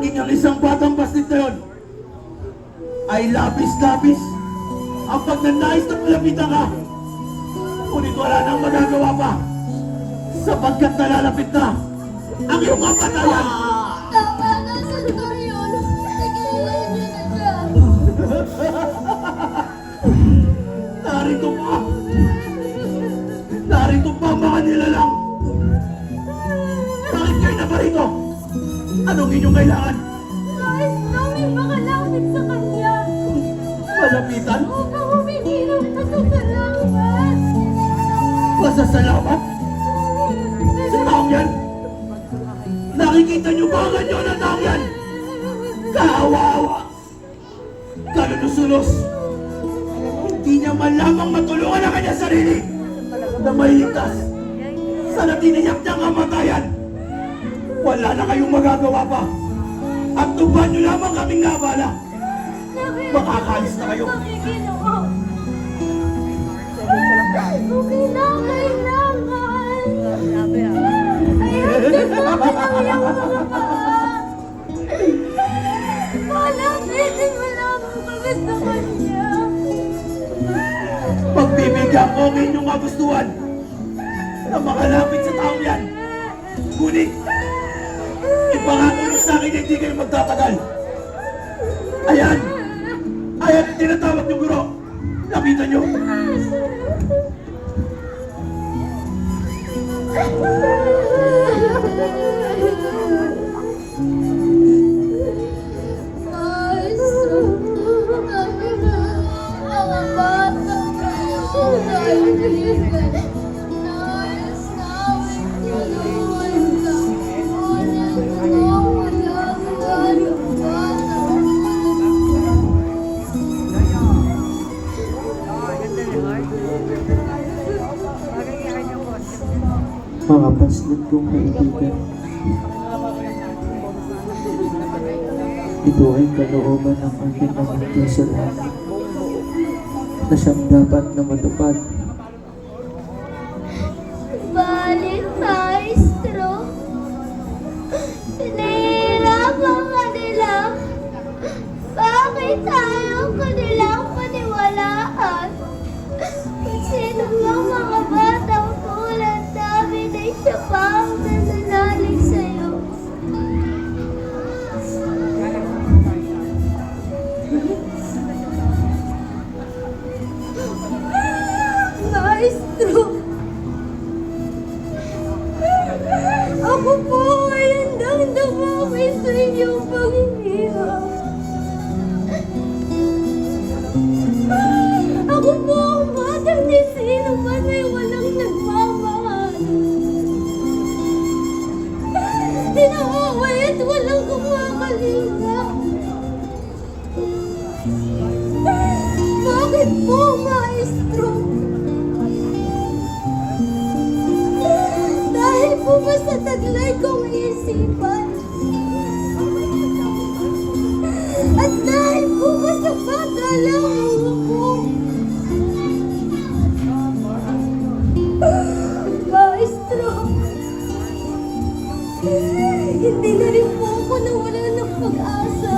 Maging ang isang batang bastit na yun ay labis-labis ang pagnanais na malapitan ka. Ngunit wala nang magagawa pa sapagkat nalalapit na ang iyong kapatayan. Tama na, Centurion. Tigilan niyo na siya. Narito pa. Narito pa ang mga nilalang. Bakit kayo na ba rito? Anong inyong kailangan? Nais namin makalapit sa kanya. Malapitan? Upang humingi ng pasasalamat. Pasasalamat? Sa taong yan? Nakikita niyo ba ang ganyan na taong yan? Kaawa-awa. Kalunos-unos. Hindi niya man lamang matulungan ang kanyang sarili na mailigtas sa natiniyak niyang kamatayan. Wala na kayong magagawa pa. At tuban niyo lamang kaming nabala. Makakaalis na kayo. Panginoon. Okay na, kailangan. Ayan, tignan mo lang yung mga paa. Malapitin mo lamang kami sa kanya. Pagbibigyan ko ang inyong kagustuhan na makalapit sa taong yan. Ngunit, ipangako niyo sa akin na hindi kayo magtatagal. Ayan! Ayan ang tinatawag niyo, guro. Lapitan niyo. Mga paslit kong kaibigan, ito ay kalooban ng aking amang Diyos sa langit na siyang dapat na matupad. Balit, maestro. Pinahihirapan ka nila. Bakit ayaw ka nilang paniwalaan? Kung sino mang mga batang tulad namin ay siya pa ang nananalig sa'yo. Maestro! Ako po ay handang dumami sa inyong paghihirap. Ako po ang batang ni sino man ay walang nagmamahal. Tinaaway at walang kumakalinga. Bakit po, maestro? Dahil po ba sa taglay kong isipan? At dahil po ba sa pagkalang ko? Maestro, hindi na rin po ako nawala ng pag-asa.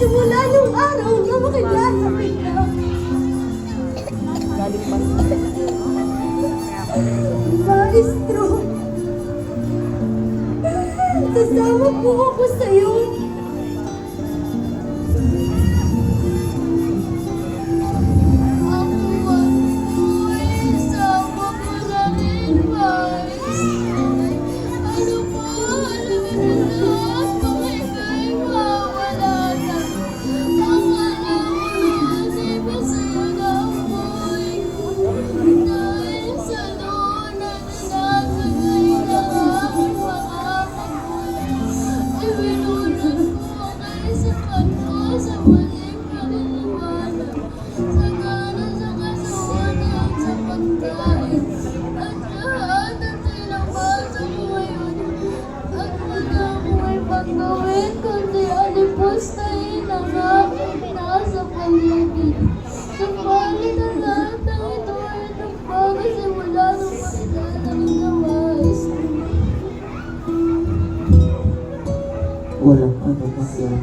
Simula nung araw na makilala kita. Maestro, kasama po ako sa'yo. Ay, walang anumang yaman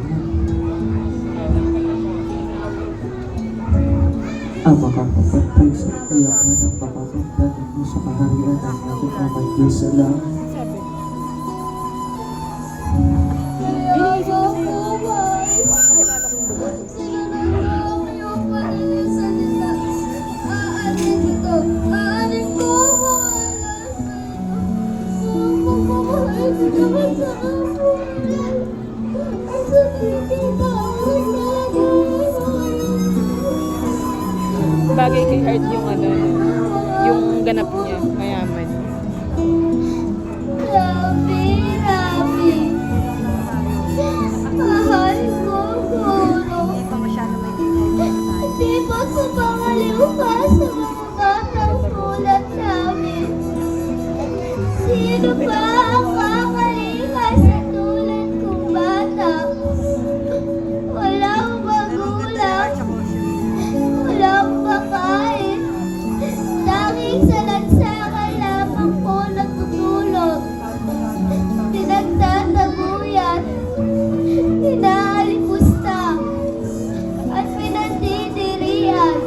ang makakapantay sa kayamanang makakagdating mo sa kaharian ng ating amang Diyos sa langit. Bagay kay Heart yung ano, yung ganap niya, mayaman. Rabi, Rabi. Mahal ko, guro. Di ba ko pangaliw ka sa mga batang tulad namin? Sino ba ang kakaliha sa tulad kong bata? Walang magulang, walang makain. Tanging sa lansangan lamang po natutulog. Pinagtataguyan, inaalipusta, at pinandidirian.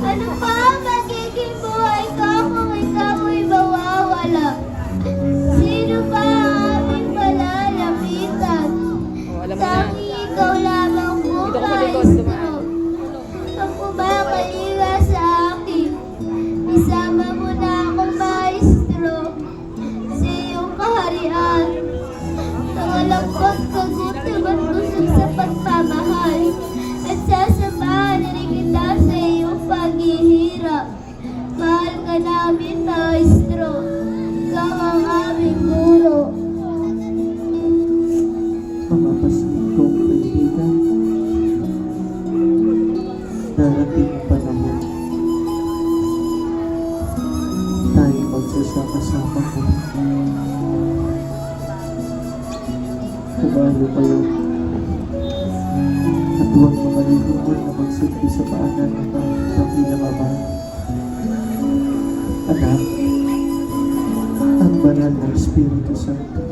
Ano pa ang magiging buhay ko kung ikaw ay mawawala? Sino ba ang aming malalapitan? Oh, alam mo na. Tanging ikaw lamang po, Dito ko sa likod, Maestro. dumaan. Ang kumakalinga sa akin. Isama mo na akong Maestro sa iyong kaharian. Sa walang pagkagutom at busog sa pagmamahal. At sasamahan rin kita sa iyong paghihirap. Mahal ka namin, Maestro. Ikaw ang aming guro. Mga pasig kong kaibigan, darating ang panahon tayo magsasama-sama ko. Kumalo kayo at huwag mga lilungan na magsilbi sa paanan ng dakilang Ama. Anak, ang banal na Espiritu Santo